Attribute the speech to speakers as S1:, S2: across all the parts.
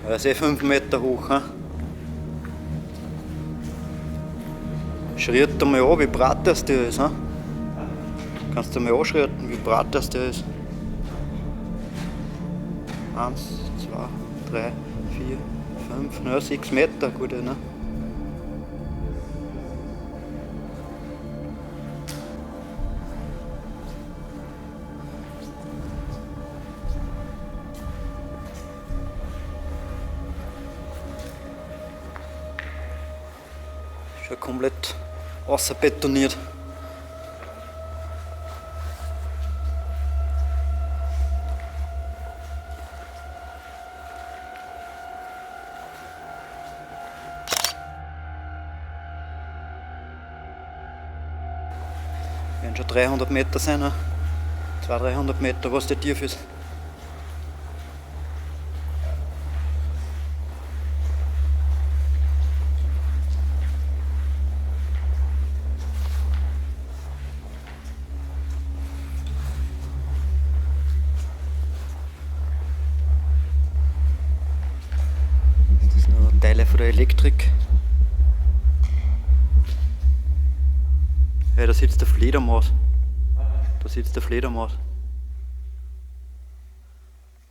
S1: Er ist 5 Meter hoch. He? Schritt mal an, wie breit das der ist. He? Kannst du mal anschreiten, wie breit das der ist? 1, 2, 3, 4, 5, na 6 Meter, gut, ne? Schon komplett außerbetoniert. Werden schon 300 Meter sein, ne? 200-300 Meter, was der tief ist. Das sind noch Teile von der Elektrik. Ja, da sitzt der Fledermaus. Da sitzt der Fledermaus.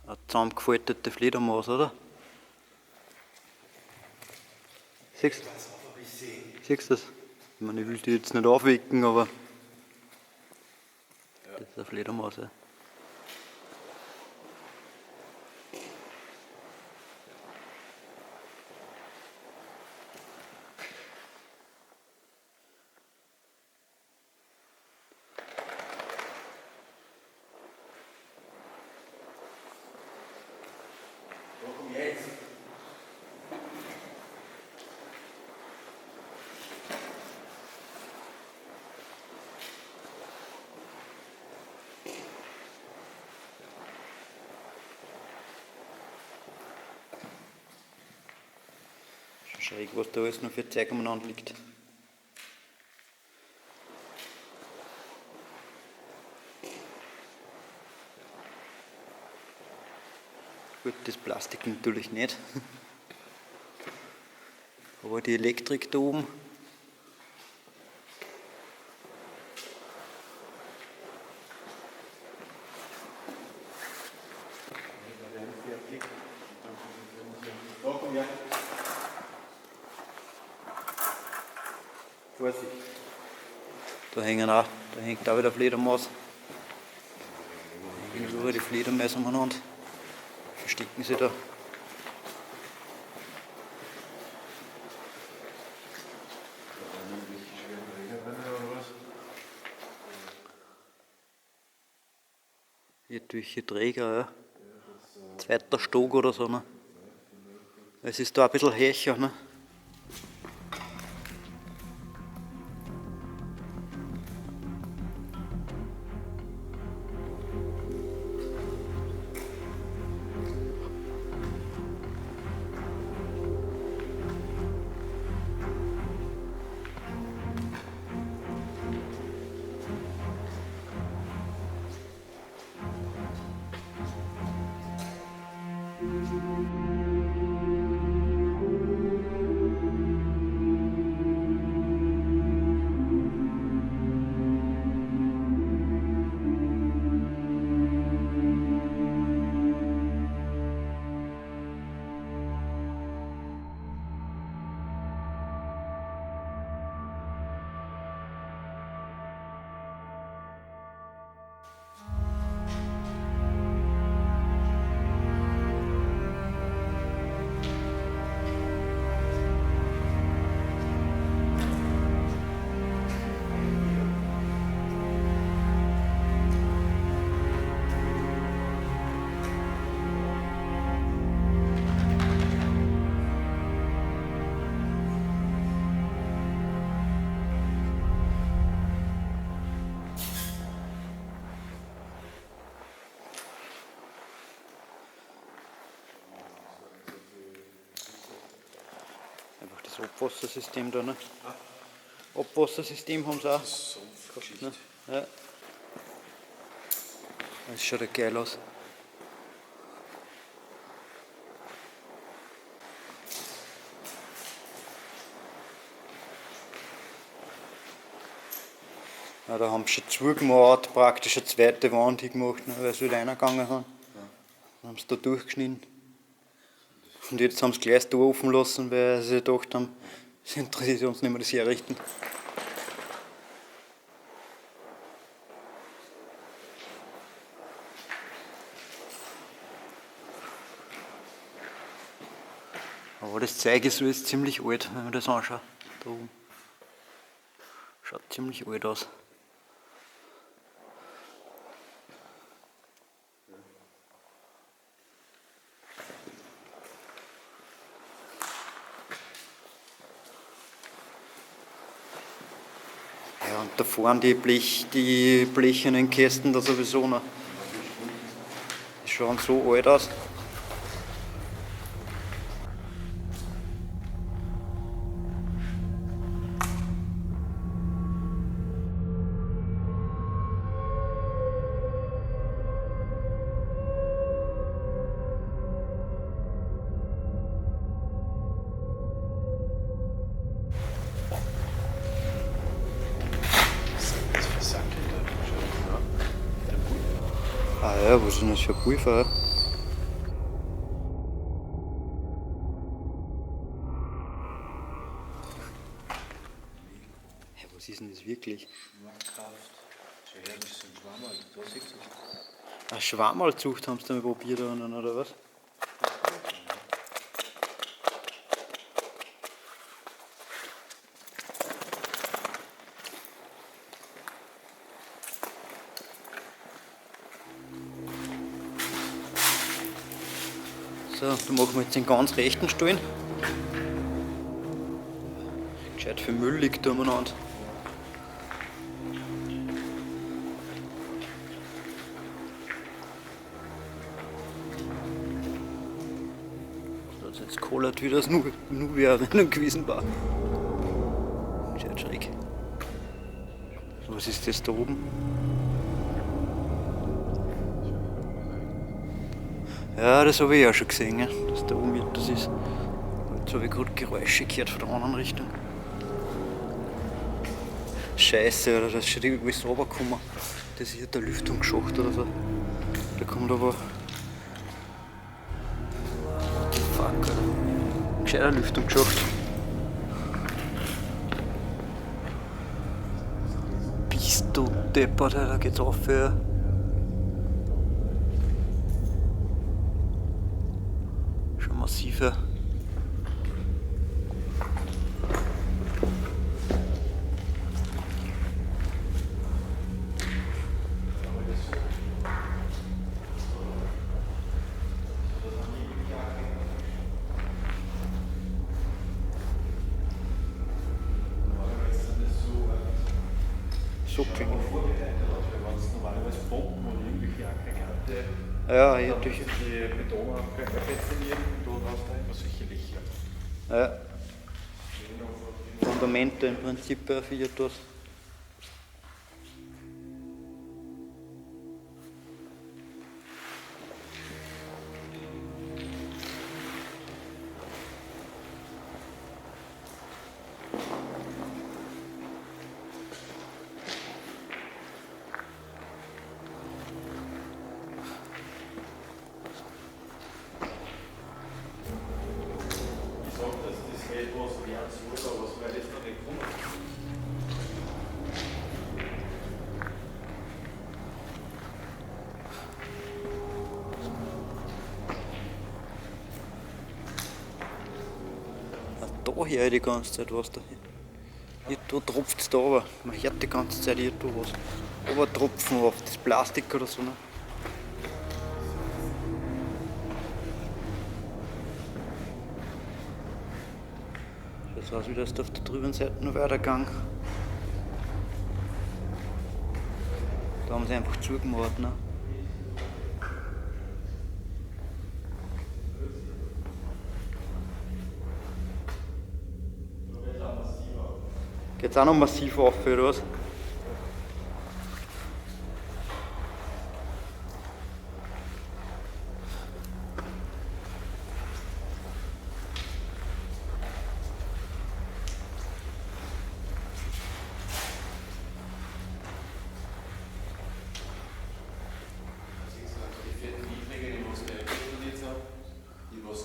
S1: Eine zusammengefaltete Fledermaus, oder? Siehst du das? Siehst du das? Ich meine, ich will die jetzt nicht aufwecken, aber das ist eine Fledermaus. Ja. Schon schräg, was da alles noch für Zeug umeinander liegt. Gut, das Plastik natürlich nicht. Aber die Elektrik da oben.
S2: Vorsicht.
S1: Da hängt auch wieder Fledermaus. Da hängen überall die Fledermäuse umeinander. Verstecken sie da. Irgendwelche Träger, ja. Zweiter Stock oder so, ne? Es ist da ein bisschen höher, ne? Einfach das Abwassersystem da, ne? Abwassersystem haben sie auch. Gehabt, ne? Ja. Das schaut ja geil aus. Ja, da haben sie schon zugemacht, praktisch eine zweite Wand hingemacht, ne, weil sie wieder reingegangen haben. Dann haben sie da durchgeschnitten. Und jetzt haben sie gleich das Tor offen lassen, weil sie gedacht haben, es interessiert uns nicht mehr das Herrichten. Aber das Zeug ist alles ziemlich alt, wenn man das anschaut. Da oben. Schaut ziemlich alt aus. Ja, und da vorne die blechenen Kästen da sowieso noch. Die schauen so alt aus. Ah ja, was ist denn das für ein Pulver? Ja, was ist denn das wirklich? Eine Schwammerlzucht haben sie damit probiert oder was? So, da machen wir jetzt den ganz rechten Stollen. Gescheit viel Müll liegt da umeinander. Da ist jetzt kollert wie das nur wäre gewesen war. Schaut schräg. Was ist das da oben? Ja, das habe ich auch schon gesehen, ja, dass da oben etwas ist. Jetzt habe ich gerade Geräusche gehört von der anderen Richtung. Scheiße, oder das ist schon irgendwas runtergekommen. Das ist hier der Lüftungsschacht oder so. Da kommt aber. Fuck, Alter. Gescheiter Lüftungsschacht. Bist du deppert, da geht's auf, ja. Schon massiver. So klingt. Ja, hier durch.
S2: Die Betonabgang betonieren und dort hast du einfach solche Löcher.
S1: Ja. Fundamente im Prinzip für etwas.
S2: Ich sag, dass das etwas wert soll, aber was wäre das dann nicht kommen?
S1: Da her die ganze Zeit was da. Hier, da tropft es da aber. Man hört die ganze Zeit hier da was. Aber Tropfen auf das Plastik oder so. Ne? Schaut aus, wie das da auf der drüben Seite noch weitergegangen. Da haben sie einfach zugemacht. Ne? Geht's auch noch massiv auf, oder was?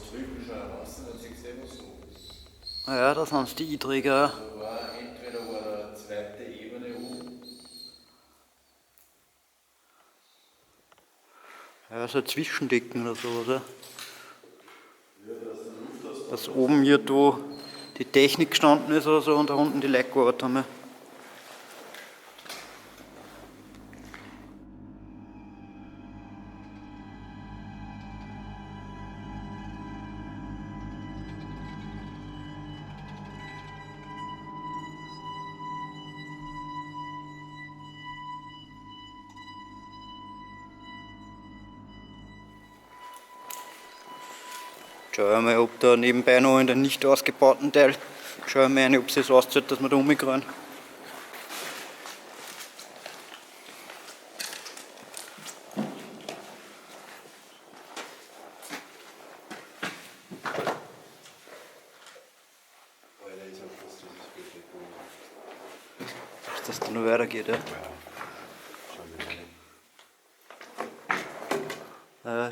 S3: drüben schon raus, dann siehst du was so.
S1: Ah ja, da sind die Einträge auch.
S3: Da war entweder eine zweite Ebene oben.
S1: Ja, so ein Zwischendecken oder sowas. Ja. Dass oben hier da die Technik gestanden ist oder so und da unten die Leute gearbeitet haben. Ja. Schauen wir mal, ob da nebenbei noch in den nicht ausgebauten Teil, schauen wir mal, ob es sich auszahlt, dass wir da rumgehen. Dass das da noch weitergeht, ja.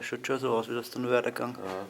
S1: Schaut schon so aus, wie das da noch weitergegangen.
S3: Ja.